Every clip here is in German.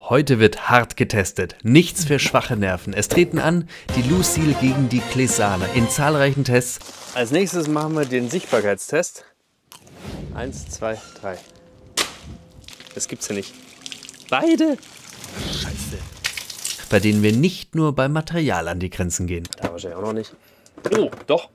Heute wird hart getestet. Nichts für schwache Nerven. Es treten an die Lucil gegen die Clesana in zahlreichen Tests. Als nächstes machen wir den Sichtbarkeitstest. 1, 2, 3. Das gibt's ja nicht. Beide? Scheiße. Bei denen wir nicht nur beim Material an die Grenzen gehen. Da wahrscheinlich auch noch nicht. Oh, doch.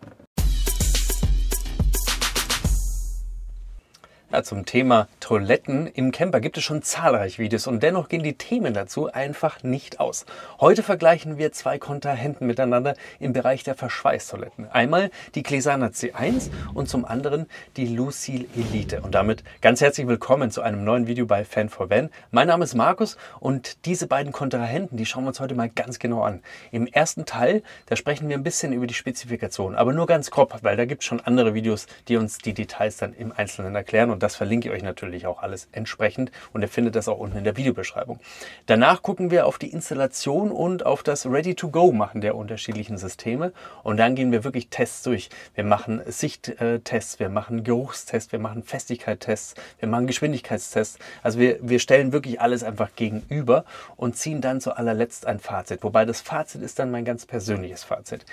Ja, zum Thema Toiletten im Camper gibt es schon zahlreiche Videos und dennoch gehen die Themen dazu einfach nicht aus. Heute vergleichen wir zwei Kontrahenten miteinander im Bereich der Verschweißtoiletten. Einmal die Clesana C1 und zum anderen die Lucil Elite. Und damit ganz herzlich willkommen zu einem neuen Video bei Fan4Van. Mein Name ist Markus und diese beiden Kontrahenten, die schauen wir uns heute mal ganz genau an. Im ersten Teil, da sprechen wir ein bisschen über die Spezifikation, aber nur ganz grob, weil da gibt es schon andere Videos, die uns die Details dann im Einzelnen erklären. Und das verlinke ich euch natürlich auch alles entsprechend und ihr findet das auch unten in der Videobeschreibung. Danach gucken wir auf die Installation und auf das Ready-to-Go-Machen der unterschiedlichen Systeme und dann gehen wir wirklich Tests durch. Wir machen Sichttests, wir machen Geruchstests, wir machen Festigkeitstests, wir machen Geschwindigkeitstests. Also wir stellen wirklich alles einfach gegenüber und ziehen dann zu allerletzt ein Fazit. Wobei das Fazit ist dann mein ganz persönliches Fazit.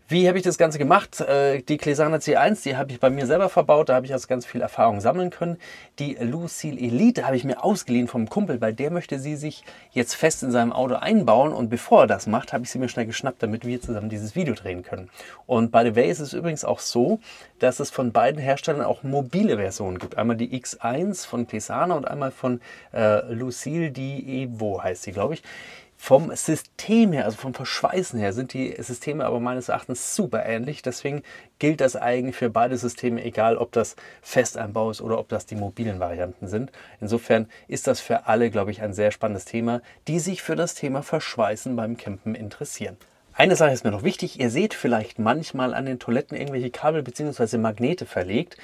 Wie habe ich das Ganze gemacht? Die Clesana C1, die habe ich bei mir selber verbaut, da habe ich also ganz viel Erfahrung sammeln können. Die Lucil Elite habe ich mir ausgeliehen vom Kumpel, weil der möchte sie sich jetzt fest in seinem Auto einbauen und bevor er das macht, habe ich sie mir schnell geschnappt, damit wir zusammen dieses Video drehen können. Und by the way ist es übrigens auch so, dass es von beiden Herstellern auch mobile Versionen gibt. Einmal die X1 von Clesana und einmal von Lucil, die Evo heißt sie, glaube ich. Vom System her, also vom Verschweißen her, sind die Systeme aber meines Erachtens super ähnlich. Deswegen gilt das eigentlich für beide Systeme, egal ob das Festeinbau ist oder ob das die mobilen Varianten sind. Insofern ist das für alle, glaube ich, ein sehr spannendes Thema, die sich für das Thema Verschweißen beim Campen interessieren. Eine Sache ist mir noch wichtig, ihr seht vielleicht manchmal an den Toiletten irgendwelche Kabel bzw. Magnete verlegt.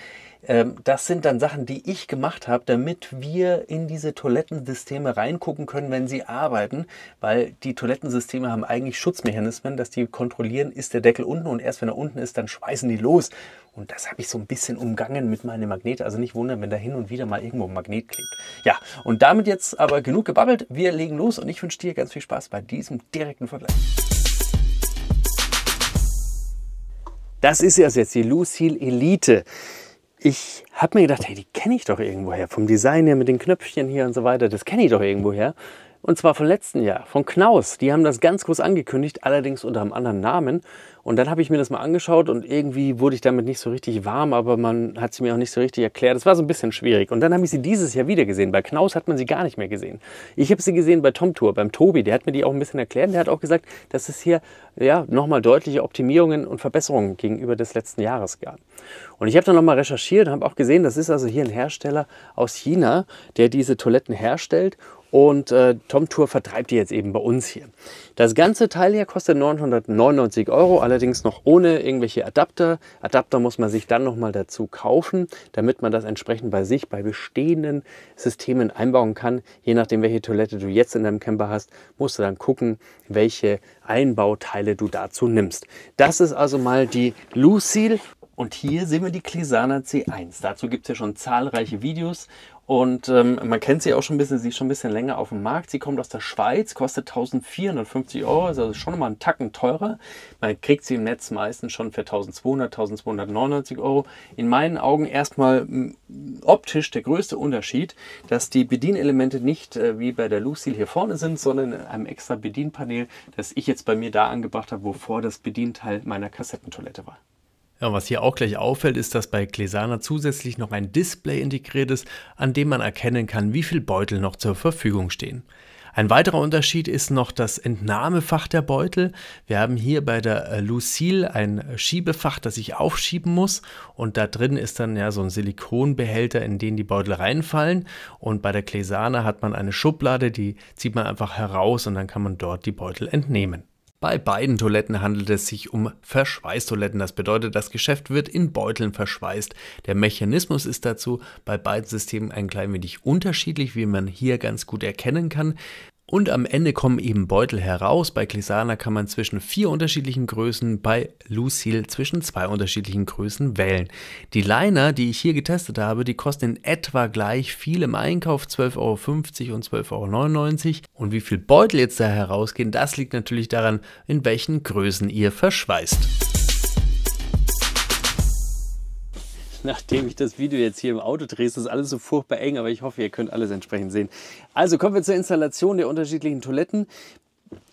Das sind dann Sachen, die ich gemacht habe, damit wir in diese Toilettensysteme reingucken können, wenn sie arbeiten, weil die Toilettensysteme haben eigentlich Schutzmechanismen, dass die kontrollieren, ist der Deckel unten und erst wenn er unten ist, dann schweißen die los. Und das habe ich so ein bisschen umgangen mit meinen Magneten, also nicht wundern, wenn da hin und wieder mal irgendwo ein Magnet klebt. Ja, und damit jetzt aber genug gebabbelt, wir legen los und ich wünsche dir ganz viel Spaß bei diesem direkten Vergleich. Das ist jetzt die Lucil Elite. Ich habe mir gedacht, hey, die kenne ich doch irgendwoher. Vom Design her mit den Knöpfchen hier und so weiter, das kenne ich doch irgendwoher. Und zwar vom letzten Jahr, von Knaus. Die haben das ganz groß angekündigt, allerdings unter einem anderen Namen. Und dann habe ich mir das mal angeschaut und irgendwie wurde ich damit nicht so richtig warm, aber man hat sie mir auch nicht so richtig erklärt. Es war so ein bisschen schwierig. Und dann habe ich sie dieses Jahr wieder gesehen. Bei Knaus hat man sie gar nicht mehr gesehen. Ich habe sie gesehen bei Tomtour, beim Tobi. Der hat mir die auch ein bisschen erklärt. Der hat auch gesagt, dass es hier ja, nochmal deutliche Optimierungen und Verbesserungen gegenüber des letzten Jahres gab. Und ich habe dann nochmal recherchiert und habe auch gesehen, das ist also hier ein Hersteller aus China, der diese Toiletten herstellt. Und Tomtour vertreibt die jetzt eben bei uns hier. Das ganze Teil hier kostet 999 €, allerdings noch ohne irgendwelche Adapter. Adapter muss man sich dann nochmal dazu kaufen, damit man das entsprechend bei sich, bei bestehenden Systemen einbauen kann. Je nachdem, welche Toilette du jetzt in deinem Camper hast, musst du dann gucken, welche Einbauteile du dazu nimmst. Das ist also mal die Lucil. Und hier sehen wir die Clesana C1. Dazu gibt es ja schon zahlreiche Videos. Und man kennt sie auch schon ein bisschen, sie ist schon ein bisschen länger auf dem Markt. Sie kommt aus der Schweiz, kostet 1450 €, also schon mal einen Tacken teurer. Man kriegt sie im Netz meistens schon für 1200, 1299 €. In meinen Augen erstmal optisch der größte Unterschied, dass die Bedienelemente nicht wie bei der Lucil hier vorne sind, sondern in einem extra Bedienpanel, das ich jetzt bei mir da angebracht habe, wovor das Bedienteil meiner Kassettentoilette war. Ja, was hier auch gleich auffällt, ist, dass bei Clesana zusätzlich noch ein Display integriert ist, an dem man erkennen kann, wie viele Beutel noch zur Verfügung stehen. Ein weiterer Unterschied ist noch das Entnahmefach der Beutel. Wir haben hier bei der Lucil ein Schiebefach, das ich aufschieben muss und da drin ist dann ja so ein Silikonbehälter, in den die Beutel reinfallen und bei der Clesana hat man eine Schublade, die zieht man einfach heraus und dann kann man dort die Beutel entnehmen. Bei beiden Toiletten handelt es sich um Verschweißtoiletten. Das bedeutet, das Geschäft wird in Beuteln verschweißt. Der Mechanismus ist dazu bei beiden Systemen ein klein wenig unterschiedlich, wie man hier ganz gut erkennen kann. Und am Ende kommen eben Beutel heraus. Bei Clesana kann man zwischen 4 unterschiedlichen Größen, bei Lucil zwischen 2 unterschiedlichen Größen wählen. Die Liner, die ich hier getestet habe, die kosten in etwa gleich viel im Einkauf, 12,50 € und 12,99 € Und wie viel Beutel jetzt da herausgehen, das liegt natürlich daran, in welchen Größen ihr verschweißt. Nachdem ich das Video jetzt hier im Auto drehe, ist das alles so furchtbar eng, aber ich hoffe, ihr könnt alles entsprechend sehen. Also kommen wir zur Installation der unterschiedlichen Toiletten.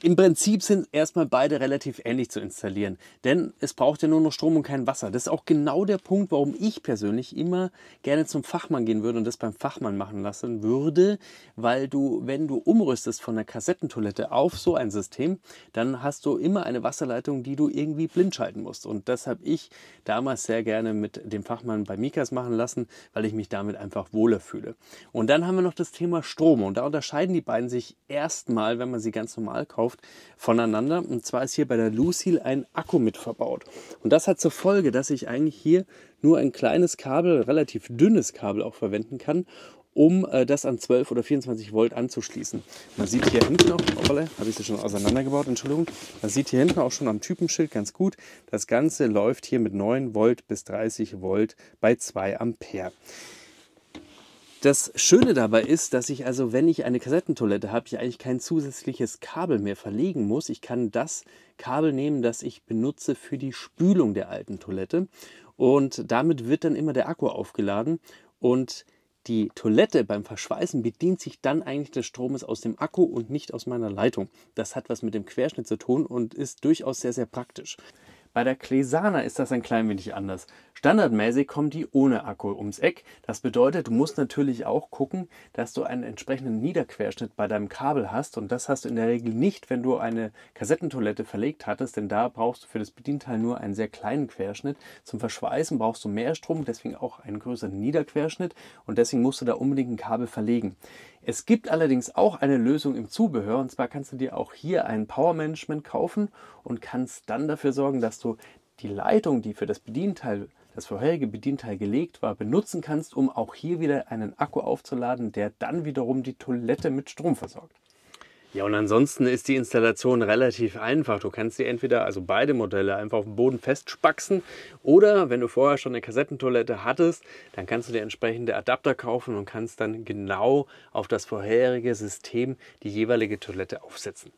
Im Prinzip sind erstmal beide relativ ähnlich zu installieren, denn es braucht ja nur noch Strom und kein Wasser. Das ist auch genau der Punkt, warum ich persönlich immer gerne zum Fachmann gehen würde und das beim Fachmann machen lassen würde, weil du, wenn du umrüstest von einer Kassettentoilette auf so ein System, dann hast du immer eine Wasserleitung, die du irgendwie blind schalten musst. Und das habe ich damals sehr gerne mit dem Fachmann bei Mikas machen lassen, weil ich mich damit einfach wohler fühle. Und dann haben wir noch das Thema Strom und da unterscheiden die beiden sich erstmal, wenn man sie ganz normal kauft, voneinander. Und zwar ist hier bei der Lucil ein Akku mit verbaut. Und das hat zur Folge, dass ich eigentlich hier nur ein kleines Kabel, relativ dünnes Kabel auch verwenden kann, um das an 12 oder 24 Volt anzuschließen. Man sieht hier hinten auch, habe ich sie schon auseinandergebaut, Entschuldigung. Man sieht hier hinten auch schon am Typenschild ganz gut, das Ganze läuft hier mit 9 Volt bis 30 Volt bei 2 Ampere. Das Schöne dabei ist, dass ich also, wenn ich eine Kassettentoilette habe, ich eigentlich kein zusätzliches Kabel mehr verlegen muss. Ich kann das Kabel nehmen, das ich benutze für die Spülung der alten Toilette. Und damit wird dann immer der Akku aufgeladen. Und die Toilette beim Verschweißen bedient sich dann eigentlich des Stromes aus dem Akku und nicht aus meiner Leitung. Das hat was mit dem Querschnitt zu tun und ist durchaus sehr, sehr praktisch. Bei der Clesana ist das ein klein wenig anders. Standardmäßig kommt die ohne Akku ums Eck. Das bedeutet, du musst natürlich auch gucken, dass du einen entsprechenden Niederquerschnitt bei deinem Kabel hast. Und das hast du in der Regel nicht, wenn du eine Kassettentoilette verlegt hattest, denn da brauchst du für das Bedienteil nur einen sehr kleinen Querschnitt. Zum Verschweißen brauchst du mehr Strom, deswegen auch einen größeren Niederquerschnitt und deswegen musst du da unbedingt ein Kabel verlegen. Es gibt allerdings auch eine Lösung im Zubehör und zwar kannst du dir auch hier ein Power Management kaufen und kannst dann dafür sorgen, dass du die Leitung, die für das Bedienteil, das vorherige Bedienteil gelegt war, benutzen kannst, um auch hier wieder einen Akku aufzuladen, der dann wiederum die Toilette mit Strom versorgt. Ja, und ansonsten ist die Installation relativ einfach. Du kannst sie entweder, also beide Modelle, einfach auf dem Boden festspaxen oder wenn du vorher schon eine Kassettentoilette hattest, dann kannst du dir entsprechende Adapter kaufen und kannst dann genau auf das vorherige System die jeweilige Toilette aufsetzen.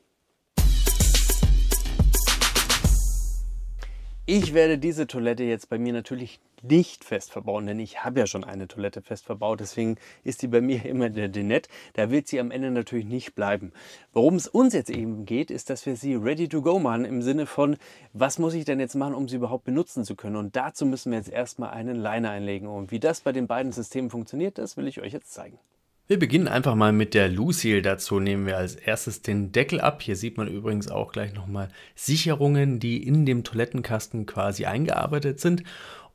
Ich werde diese Toilette jetzt bei mir natürlich nicht fest verbauen, denn ich habe ja schon eine Toilette fest verbaut, deswegen ist die bei mir immer der Dinette. Da wird sie am Ende natürlich nicht bleiben. Worum es uns jetzt eben geht, ist, dass wir sie ready to go machen, im Sinne von, was muss ich denn jetzt machen, um sie überhaupt benutzen zu können? Und dazu müssen wir jetzt erstmal einen Liner einlegen. Und wie das bei den beiden Systemen funktioniert, das will ich euch jetzt zeigen. Wir beginnen einfach mal mit der Lucil. Dazu nehmen wir als erstes den Deckel ab. Hier sieht man übrigens auch gleich nochmal Sicherungen, die in dem Toilettenkasten quasi eingearbeitet sind.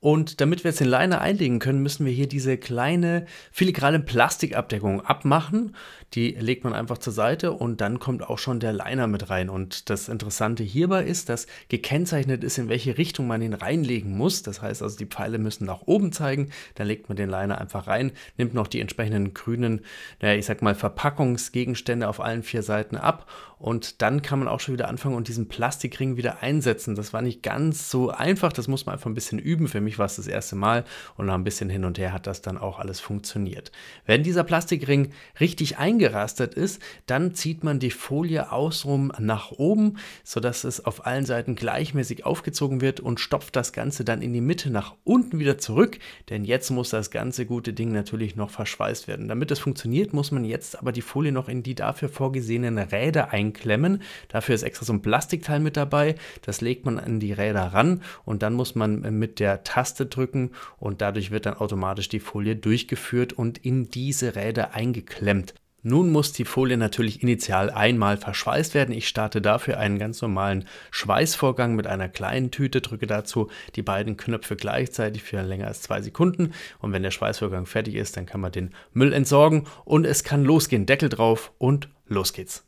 Und damit wir jetzt den Liner einlegen können, müssen wir hier diese kleine filigrane Plastikabdeckung abmachen. Die legt man einfach zur Seite und dann kommt auch schon der Liner mit rein. Und das Interessante hierbei ist, dass gekennzeichnet ist, in welche Richtung man ihn reinlegen muss. Das heißt also, die Pfeile müssen nach oben zeigen. Dann legt man den Liner einfach rein, nimmt noch die entsprechenden grünen, ich sag mal, Verpackungsgegenstände auf allen 4 Seiten ab. Und dann kann man auch schon wieder anfangen und diesen Plastikring wieder einsetzen. Das war nicht ganz so einfach, das muss man einfach ein bisschen üben. Für mich war es das erste Mal und nach ein bisschen hin und her hat das dann auch alles funktioniert. Wenn dieser Plastikring richtig eingerastet ist, dann zieht man die Folie außenrum nach oben, sodass es auf allen Seiten gleichmäßig aufgezogen wird und stopft das Ganze dann in die Mitte nach unten wieder zurück, denn jetzt muss das ganze gute Ding natürlich noch verschweißt werden. Damit das funktioniert, muss man jetzt aber die Folie noch in die dafür vorgesehenen Räder einklemmen. Dafür ist extra so ein Plastikteil mit dabei, das legt man an die Räder ran und dann muss man mit der Taste drücken und dadurch wird dann automatisch die Folie durchgeführt und in diese Räder eingeklemmt. Nun muss die Folie natürlich initial einmal verschweißt werden. Ich starte dafür einen ganz normalen Schweißvorgang mit einer kleinen Tüte, drücke dazu die beiden Knöpfe gleichzeitig für länger als 2 Sekunden und wenn der Schweißvorgang fertig ist, dann kann man den Müll entsorgen und es kann losgehen. Deckel drauf und los geht's.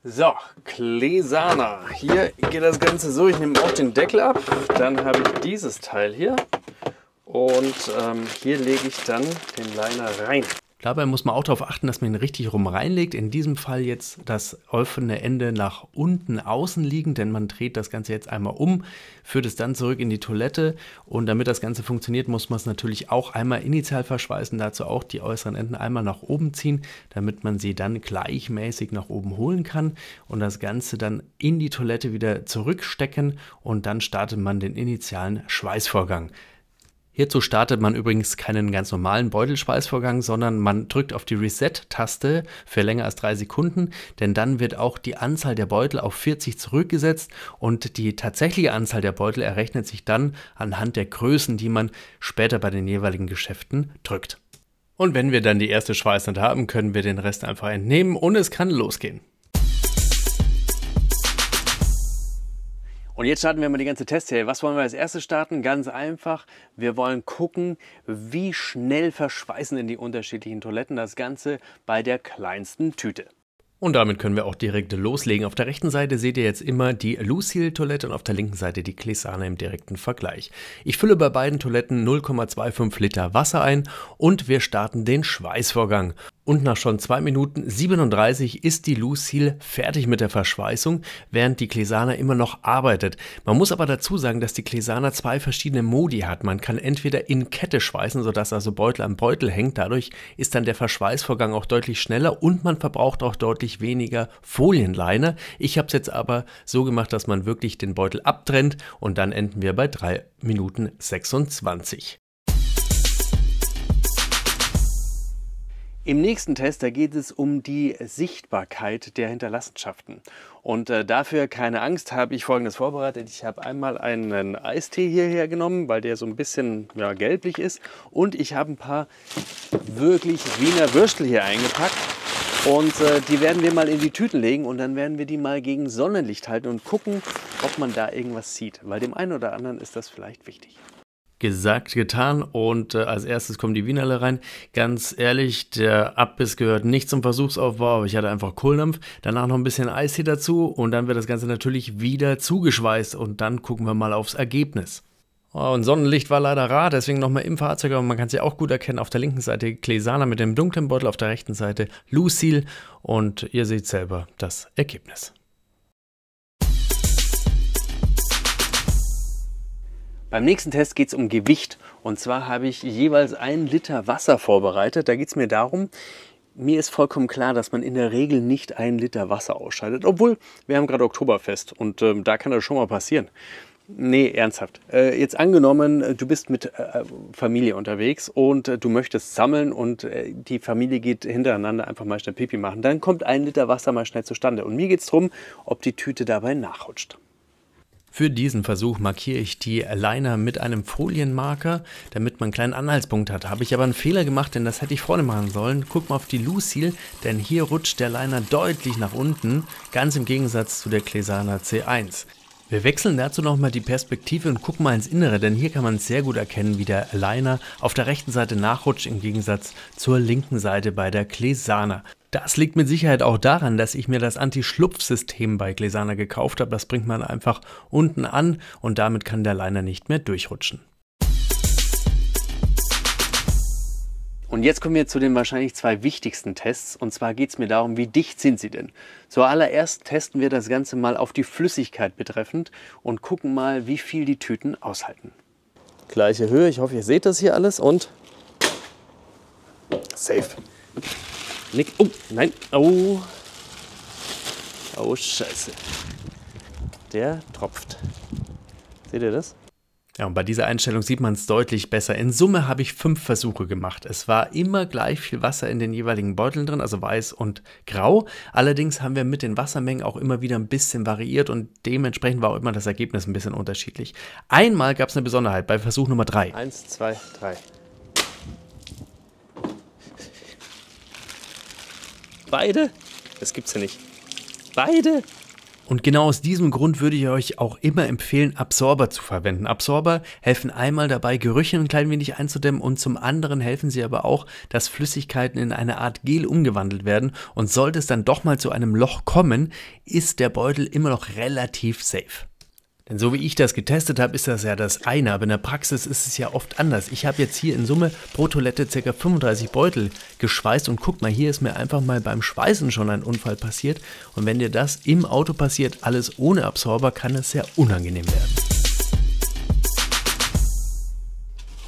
So, Clesana. Hier geht das Ganze so, ich nehme auch den Deckel ab, dann habe ich dieses Teil hier und hier lege ich dann den Liner rein. Dabei muss man auch darauf achten, dass man ihn richtig rum reinlegt. In diesem Fall jetzt das offene Ende nach unten außen liegend, denn man dreht das Ganze jetzt einmal um, führt es dann zurück in die Toilette und damit das Ganze funktioniert, muss man es natürlich auch einmal initial verschweißen, dazu auch die äußeren Enden einmal nach oben ziehen, damit man sie dann gleichmäßig nach oben holen kann und das Ganze dann in die Toilette wieder zurückstecken und dann startet man den initialen Schweißvorgang. Hierzu startet man übrigens keinen ganz normalen Beutelschweißvorgang, sondern man drückt auf die Reset-Taste für länger als 3 Sekunden, denn dann wird auch die Anzahl der Beutel auf 40 zurückgesetzt und die tatsächliche Anzahl der Beutel errechnet sich dann anhand der Größen, die man später bei den jeweiligen Geschäften drückt. Und wenn wir dann die erste Schweißnaht haben, können wir den Rest einfach entnehmen und es kann losgehen. Und jetzt starten wir mal die ganze Testserie. Was wollen wir als erstes starten? Ganz einfach. Wir wollen gucken, wie schnell verschweißen denn die unterschiedlichen Toiletten das Ganze bei der kleinsten Tüte. Und damit können wir auch direkt loslegen. Auf der rechten Seite seht ihr jetzt immer die Lucille-Toilette und auf der linken Seite die Clesana im direkten Vergleich. Ich fülle bei beiden Toiletten 0,25 Liter Wasser ein und wir starten den Schweißvorgang. Und nach schon 2 Minuten 37 ist die Lucille fertig mit der Verschweißung, während die Clesana immer noch arbeitet. Man muss aber dazu sagen, dass die Clesana 2 verschiedene Modi hat. Man kann entweder in Kette schweißen, sodass also Beutel am Beutel hängt. Dadurch ist dann der Verschweißvorgang auch deutlich schneller und man verbraucht auch deutlich weniger Folienleine. Ich habe es jetzt aber so gemacht, dass man wirklich den Beutel abtrennt und dann enden wir bei 3 Minuten 26. Im nächsten Test, da geht es um die Sichtbarkeit der Hinterlassenschaften. Und dafür, keine Angst, habe ich Folgendes vorbereitet. Ich habe einmal einen Eistee hierher genommen, weil der so ein bisschen gelblich ist. Und ich habe ein paar wirklich Wiener Würstel hier eingepackt. Und die werden wir mal in die Tüten legen und dann werden wir die mal gegen Sonnenlicht halten und gucken, ob man da irgendwas sieht. Weil dem einen oder anderen ist das vielleicht wichtig. Gesagt, getan und als erstes kommen die Wienerle rein. Ganz ehrlich, der Abbiss gehört nicht zum Versuchsaufbau, aber ich hatte einfach Kohldampf. Danach noch ein bisschen Eistee dazu und dann wird das Ganze natürlich wieder zugeschweißt und dann gucken wir mal aufs Ergebnis. Oh, und Sonnenlicht war leider rar, deswegen nochmal im Fahrzeug, aber man kann es ja auch gut erkennen. Auf der linken Seite Clesana mit dem dunklen Beutel, auf der rechten Seite Lucille und ihr seht selber das Ergebnis. Beim nächsten Test geht es um Gewicht und zwar habe ich jeweils 1 Liter Wasser vorbereitet. Da geht es mir darum, mir ist vollkommen klar, dass man in der Regel nicht 1 Liter Wasser ausscheidet. Obwohl, wir haben gerade Oktoberfest und da kann das schon mal passieren. Nee, ernsthaft. Jetzt angenommen, du bist mit Familie unterwegs und du möchtest sammeln und die Familie geht hintereinander einfach mal schnell Pipi machen. Dann kommt 1 Liter Wasser mal schnell zustande und mir geht es darum, ob die Tüte dabei nachrutscht. Für diesen Versuch markiere ich die Liner mit einem Folienmarker, damit man einen kleinen Anhaltspunkt hat. Habe ich aber einen Fehler gemacht, denn das hätte ich vorne machen sollen. Guck mal auf die Lucille, denn hier rutscht der Liner deutlich nach unten, ganz im Gegensatz zu der Clesana C1. Wir wechseln dazu nochmal die Perspektive und gucken mal ins Innere, denn hier kann man sehr gut erkennen, wie der Liner auf der rechten Seite nachrutscht, im Gegensatz zur linken Seite bei der Clesana. Das liegt mit Sicherheit auch daran, dass ich mir das Anti-Schlupf-System bei Clesana gekauft habe. Das bringt man einfach unten an und damit kann der Liner nicht mehr durchrutschen. Und jetzt kommen wir zu den wahrscheinlich 2 wichtigsten Tests. Und zwar geht es mir darum, wie dicht sind sie denn? Zuallererst testen wir das Ganze mal auf die Flüssigkeit betreffend und gucken mal, wie viel die Tüten aushalten. Gleiche Höhe, ich hoffe, ihr seht das hier alles und safe. Nick. Oh, nein. Oh. Oh, scheiße. Der tropft. Seht ihr das? Ja, und bei dieser Einstellung sieht man es deutlich besser. In Summe habe ich 5 Versuche gemacht. Es war immer gleich viel Wasser in den jeweiligen Beuteln drin, also weiß und grau. Allerdings haben wir mit den Wassermengen auch immer wieder ein bisschen variiert und dementsprechend war auch immer das Ergebnis ein bisschen unterschiedlich. Einmal gab es eine Besonderheit bei Versuch Nummer 3. 1, 2, 3. Beide? Das gibt's ja nicht. Beide? Und genau aus diesem Grund würde ich euch auch immer empfehlen, Absorber zu verwenden. Absorber helfen einmal dabei, Gerüche ein klein wenig einzudämmen und zum anderen helfen sie aber auch, dass Flüssigkeiten in eine Art Gel umgewandelt werden. Und sollte es dann doch mal zu einem Loch kommen, ist der Beutel immer noch relativ safe. Denn so wie ich das getestet habe, ist das ja das eine, aber in der Praxis ist es ja oft anders. Ich habe jetzt hier in Summe pro Toilette ca. 35 Beutel geschweißt und guck mal, hier ist mir einfach mal beim Schweißen schon ein Unfall passiert. Und wenn dir das im Auto passiert, alles ohne Absorber, kann es sehr unangenehm werden.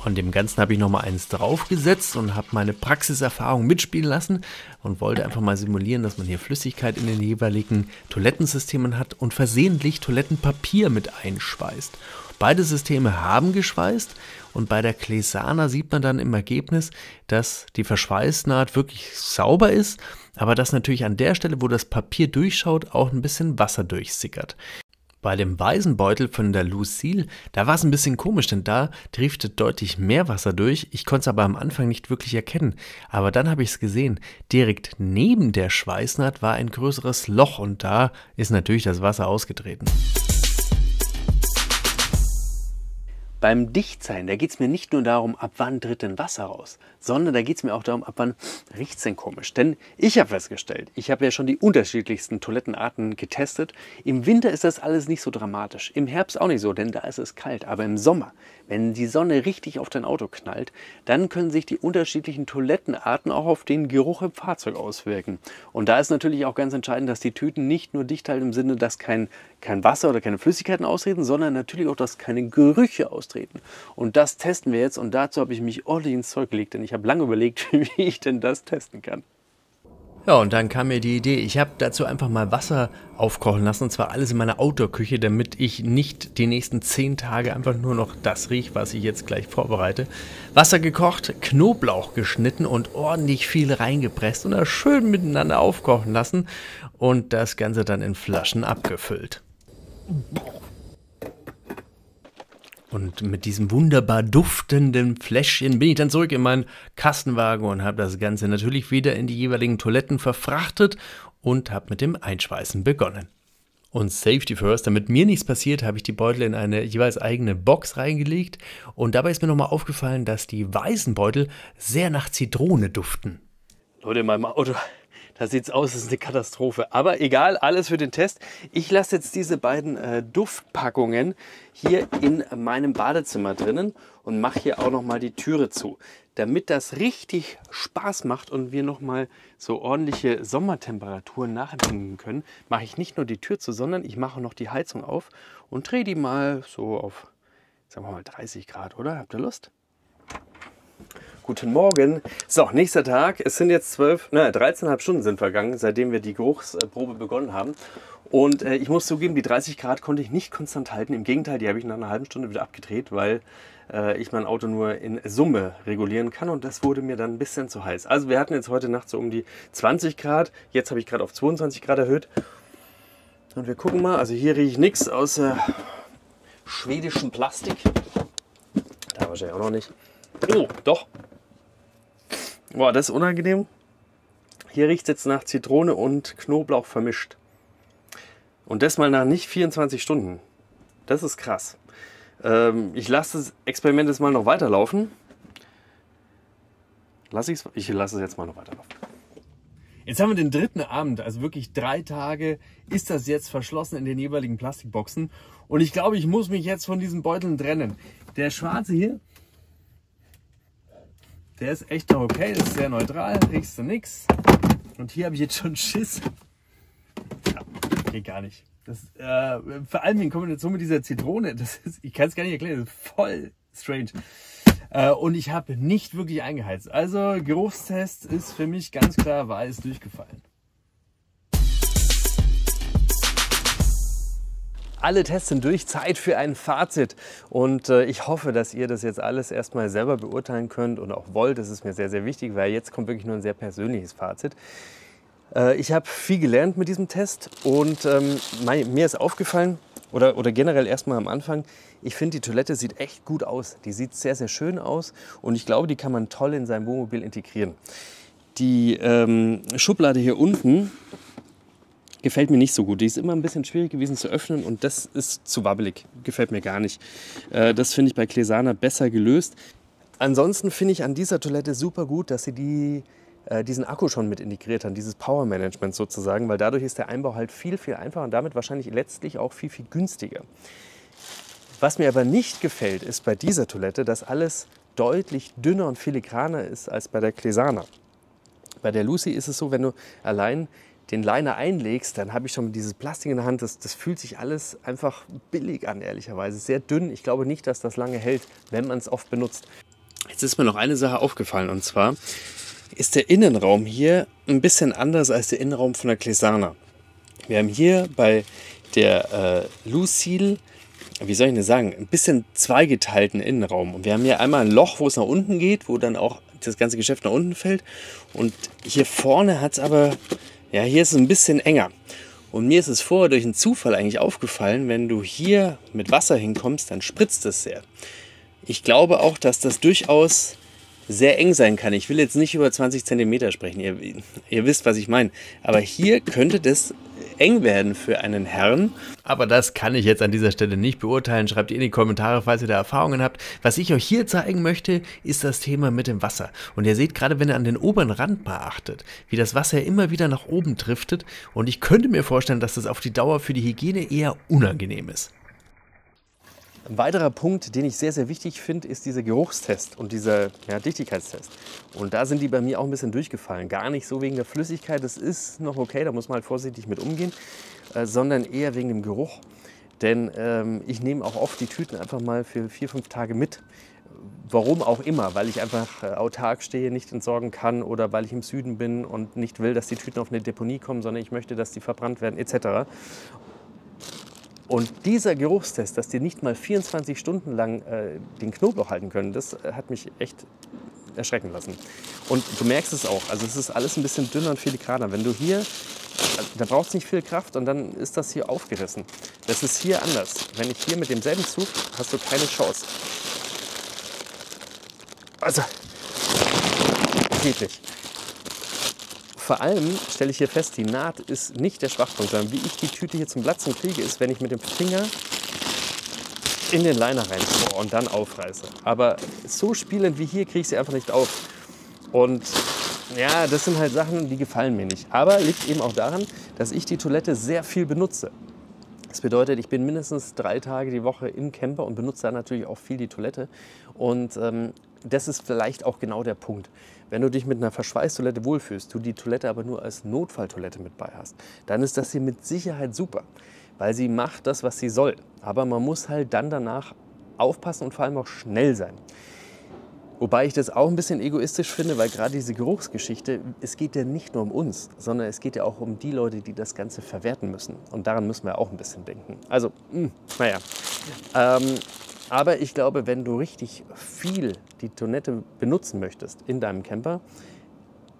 Und dem Ganzen habe ich nochmal eins draufgesetzt und habe meine Praxiserfahrung mitspielen lassen und wollte einfach mal simulieren, dass man hier Flüssigkeit in den jeweiligen Toilettensystemen hat und versehentlich Toilettenpapier mit einschweißt. Beide Systeme haben geschweißt und bei der Clesana sieht man dann im Ergebnis, dass die Verschweißnaht wirklich sauber ist, aber dass natürlich an der Stelle, wo das Papier durchschaut, auch ein bisschen Wasser durchsickert. Bei dem weißen Beutel von der Lucille, da war es ein bisschen komisch, denn da triefte deutlich mehr Wasser durch. Ich konnte es aber am Anfang nicht wirklich erkennen. Aber dann habe ich es gesehen. Direkt neben der Schweißnaht war ein größeres Loch und da ist natürlich das Wasser ausgetreten. Beim Dichtsein, da geht es mir nicht nur darum, ab wann tritt denn Wasser raus, sondern da geht es mir auch darum, ab wann riecht es denn komisch. Denn ich habe festgestellt, ich habe ja schon die unterschiedlichsten Toilettenarten getestet. Im Winter ist das alles nicht so dramatisch, im Herbst auch nicht so, denn da ist es kalt. Aber im Sommer, wenn die Sonne richtig auf dein Auto knallt, dann können sich die unterschiedlichen Toilettenarten auch auf den Geruch im Fahrzeug auswirken. Und da ist natürlich auch ganz entscheidend, dass die Tüten nicht nur dicht halten im Sinne, dass kein Wasser oder keine Flüssigkeiten austreten, sondern natürlich auch, dass keine Gerüche austreten. Und das testen wir jetzt und dazu habe ich mich ordentlich ins Zeug gelegt, denn ich habe lange überlegt, wie ich denn das testen kann. Ja, und dann kam mir die Idee, ich habe dazu einfach mal Wasser aufkochen lassen, und zwar alles in meiner Outdoor-Küche, damit ich nicht die nächsten 10 Tage einfach nur noch das rieche, was ich jetzt gleich vorbereite. Wasser gekocht, Knoblauch geschnitten und ordentlich viel reingepresst und das schön miteinander aufkochen lassen und das Ganze dann in Flaschen abgefüllt. Und mit diesem wunderbar duftenden Fläschchen bin ich dann zurück in meinen Kastenwagen und habe das Ganze natürlich wieder in die jeweiligen Toiletten verfrachtet und habe mit dem Einschweißen begonnen. Und Safety First, damit mir nichts passiert, habe ich die Beutel in eine jeweils eigene Box reingelegt. Und dabei ist mir nochmal aufgefallen, dass die weißen Beutel sehr nach Zitrone duften. Leute, in meinem Auto, da sieht es aus, das ist eine Katastrophe. Aber egal, alles für den Test. Ich lasse jetzt diese beiden Duftpackungen hier in meinem Badezimmer drinnen und mache hier auch nochmal die Türe zu. Damit das richtig Spaß macht und wir nochmal so ordentliche Sommertemperaturen nachempfinden können, mache ich nicht nur die Tür zu, sondern ich mache noch die Heizung auf und drehe die mal so auf, sagen wir mal 30 Grad, oder? Habt ihr Lust? Guten Morgen. So, nächster Tag. Es sind jetzt 13,5 Stunden sind vergangen, seitdem wir die Geruchsprobe begonnen haben. Und ich muss zugeben, die 30 Grad konnte ich nicht konstant halten. Im Gegenteil, die habe ich nach einer halben Stunde wieder abgedreht, weil ich mein Auto nur in Summe regulieren kann. Und das wurde mir dann ein bisschen zu heiß. Also wir hatten jetzt heute Nacht so um die 20 Grad. Jetzt habe ich gerade auf 22 Grad erhöht. Und wir gucken mal. Also hier rieche ich nichts außer schwedischem Plastik. Da wahrscheinlich auch noch nicht. Oh, doch. Boah, das ist unangenehm. Hier riecht es jetzt nach Zitrone und Knoblauch vermischt. Und das mal nach nicht 24 Stunden. Das ist krass. Ich lasse das Experiment jetzt mal noch weiterlaufen. Ich lasse es jetzt mal noch weiterlaufen. Jetzt haben wir den dritten Abend, also wirklich 3 Tage ist das jetzt verschlossen in den jeweiligen Plastikboxen. Und ich glaube, ich muss mich jetzt von diesen Beuteln trennen. Der schwarze hier, der ist echt noch okay, das ist sehr neutral, riechst du nix. Und hier habe ich jetzt schon Schiss. Ja, geht gar nicht. Das, vor allem in Kombination mit dieser Zitrone, ich kann es gar nicht erklären, das ist voll strange. Und ich habe nicht wirklich eingeheizt. Also Geruchstest ist für mich ganz klar weiß durchgefallen. Alle Tests sind durch, Zeit für ein Fazit und ich hoffe, dass ihr das jetzt alles erstmal selber beurteilen könnt und auch wollt. Das ist mir sehr, sehr wichtig, weil jetzt kommt wirklich nur ein sehr persönliches Fazit. Ich habe viel gelernt mit diesem Test und mir ist aufgefallen, oder generell erstmal am Anfang, ich finde, die Toilette sieht echt gut aus. Die sieht sehr, sehr schön aus und ich glaube, die kann man toll in sein Wohnmobil integrieren. Die Schublade hier unten gefällt mir nicht so gut. Die ist immer ein bisschen schwierig gewesen zu öffnen und das ist zu wabbelig. Gefällt mir gar nicht. Das finde ich bei Clesana besser gelöst. Ansonsten finde ich an dieser Toilette super gut, dass sie diesen Akku schon mit integriert haben, dieses Power Management sozusagen, weil dadurch ist der Einbau halt viel, viel einfacher und damit wahrscheinlich letztlich auch viel, viel günstiger. Was mir aber nicht gefällt, ist bei dieser Toilette, dass alles deutlich dünner und filigraner ist als bei der Clesana. Bei der Lucy ist es so, wenn du allein den Liner einlegst, dann habe ich schon dieses Plastik in der Hand. Das fühlt sich alles einfach billig an, ehrlicherweise. Sehr dünn. Ich glaube nicht, dass das lange hält, wenn man es oft benutzt. Jetzt ist mir noch eine Sache aufgefallen, und zwar ist der Innenraum hier ein bisschen anders als der Innenraum von der Clesana. Wir haben hier bei der Lucille, wie soll ich denn sagen, ein bisschen zweigeteilten Innenraum. Und wir haben hier einmal ein Loch, wo es nach unten geht, wo dann auch das ganze Geschäft nach unten fällt. Und hier vorne hat es aber, ja, hier ist es ein bisschen enger. Und mir ist es vorher durch einen Zufall eigentlich aufgefallen, wenn du hier mit Wasser hinkommst, dann spritzt es sehr. Ich glaube auch, dass das durchaus sehr eng sein kann. Ich will jetzt nicht über 20 cm sprechen, ihr wisst, was ich meine. Aber hier könnte das eng werden für einen Herrn. Aber das kann ich jetzt an dieser Stelle nicht beurteilen. Schreibt ihr in die Kommentare, falls ihr da Erfahrungen habt. Was ich euch hier zeigen möchte, ist das Thema mit dem Wasser. Und ihr seht gerade, wenn ihr an den oberen Rand mal achtet, wie das Wasser immer wieder nach oben driftet. Und ich könnte mir vorstellen, dass das auf die Dauer für die Hygiene eher unangenehm ist. Ein weiterer Punkt, den ich sehr, sehr wichtig finde, ist dieser Geruchstest und dieser Dichtigkeitstest. Und da sind die bei mir auch ein bisschen durchgefallen. Gar nicht so wegen der Flüssigkeit, das ist noch okay, da muss man halt vorsichtig mit umgehen, sondern eher wegen dem Geruch. Denn ich nehme auch oft die Tüten einfach mal für 4-5 Tage mit. Warum auch immer, weil ich einfach autark stehe, nicht entsorgen kann oder weil ich im Süden bin und nicht will, dass die Tüten auf eine Deponie kommen, sondern ich möchte, dass die verbrannt werden etc. Und dieser Geruchstest, dass die nicht mal 24 Stunden lang den Knoblauch halten können, das hat mich echt erschrecken lassen. Und du merkst es auch, also es ist alles ein bisschen dünner und filigraner. Wenn du hier, da braucht es nicht viel Kraft und dann ist das hier aufgerissen. Das ist hier anders. Wenn ich hier mit demselben Zug, hast du keine Chance. Also, geht nicht. Vor allem stelle ich hier fest, die Naht ist nicht der Schwachpunkt, sondern wie ich die Tüte hier zum Platzen kriege, ist, wenn ich mit dem Finger in den Liner reinbohre und dann aufreiße. Aber so spielend wie hier kriege ich sie einfach nicht auf. Und ja, das sind halt Sachen, die gefallen mir nicht. Aber liegt eben auch daran, dass ich die Toilette sehr viel benutze. Das bedeutet, ich bin mindestens 3 Tage die Woche im Camper und benutze dann natürlich auch viel die Toilette. Und das ist vielleicht auch genau der Punkt. Wenn du dich mit einer Verschweißtoilette wohlfühlst, du die Toilette aber nur als Notfalltoilette mit bei hast, dann ist das hier mit Sicherheit super, weil sie macht das, was sie soll. Aber man muss halt dann danach aufpassen und vor allem auch schnell sein. Wobei ich das auch ein bisschen egoistisch finde, weil gerade diese Geruchsgeschichte, es geht ja nicht nur um uns, sondern es geht ja auch um die Leute, die das Ganze verwerten müssen. Und daran müssen wir auch ein bisschen denken. Also, naja. Aber ich glaube, wenn du richtig viel die Toilette benutzen möchtest in deinem Camper,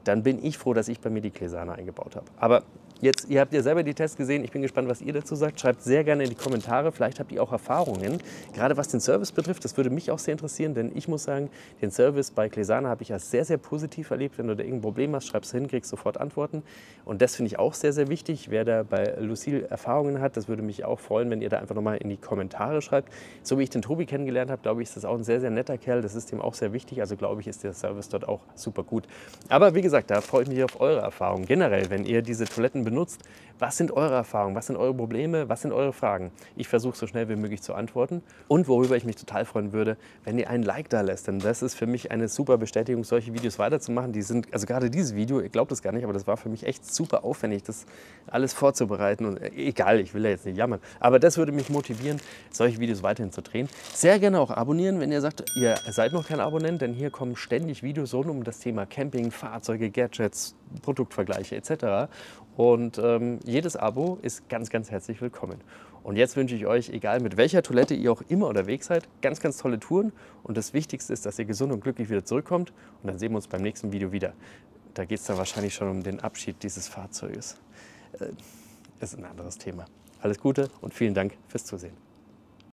dann bin ich froh, dass ich bei mir die Clesana eingebaut habe. Aber jetzt, ihr habt ja selber die Tests gesehen. Ich bin gespannt, was ihr dazu sagt. Schreibt sehr gerne in die Kommentare. Vielleicht habt ihr auch Erfahrungen, gerade was den Service betrifft. Das würde mich auch sehr interessieren, denn ich muss sagen, den Service bei Clesana habe ich als sehr, sehr positiv erlebt. Wenn du da irgendein Problem hast, schreib es hin, kriegst sofort Antworten. Und das finde ich auch sehr, sehr wichtig. Wer da bei Lucille Erfahrungen hat, das würde mich auch freuen, wenn ihr da einfach nochmal in die Kommentare schreibt. So wie ich den Tobi kennengelernt habe, glaube ich, ist das auch ein sehr, sehr netter Kerl. Das ist ihm auch sehr wichtig. Also glaube ich, ist der Service dort auch super gut. Aber wie gesagt, da freue ich mich auf eure Erfahrungen. Generell, wenn ihr diese Toiletten benutzt, was sind eure Erfahrungen, was sind eure Probleme, was sind eure Fragen? Ich versuche so schnell wie möglich zu antworten. Und worüber ich mich total freuen würde, wenn ihr ein Like da lässt, denn das ist für mich eine super Bestätigung, solche Videos weiterzumachen. Die sind, also gerade dieses Video, ihr glaubt es gar nicht, aber das war für mich echt super aufwendig, das alles vorzubereiten. Und egal, ich will ja jetzt nicht jammern, aber das würde mich motivieren, solche Videos weiterhin zu drehen. Sehr gerne auch abonnieren, wenn ihr sagt, ihr seid noch kein Abonnent, denn hier kommen ständig Videos rund um das Thema Camping, Fahrzeuge, Gadgets, Produktvergleiche etc. Und jedes Abo ist ganz, ganz herzlich willkommen. Und jetzt wünsche ich euch, egal mit welcher Toilette ihr auch immer unterwegs seid, ganz, ganz tolle Touren. Und das Wichtigste ist, dass ihr gesund und glücklich wieder zurückkommt. Und dann sehen wir uns beim nächsten Video wieder. Da geht es dann wahrscheinlich schon um den Abschied dieses Fahrzeuges. Ist ein anderes Thema. Alles Gute und vielen Dank fürs Zusehen.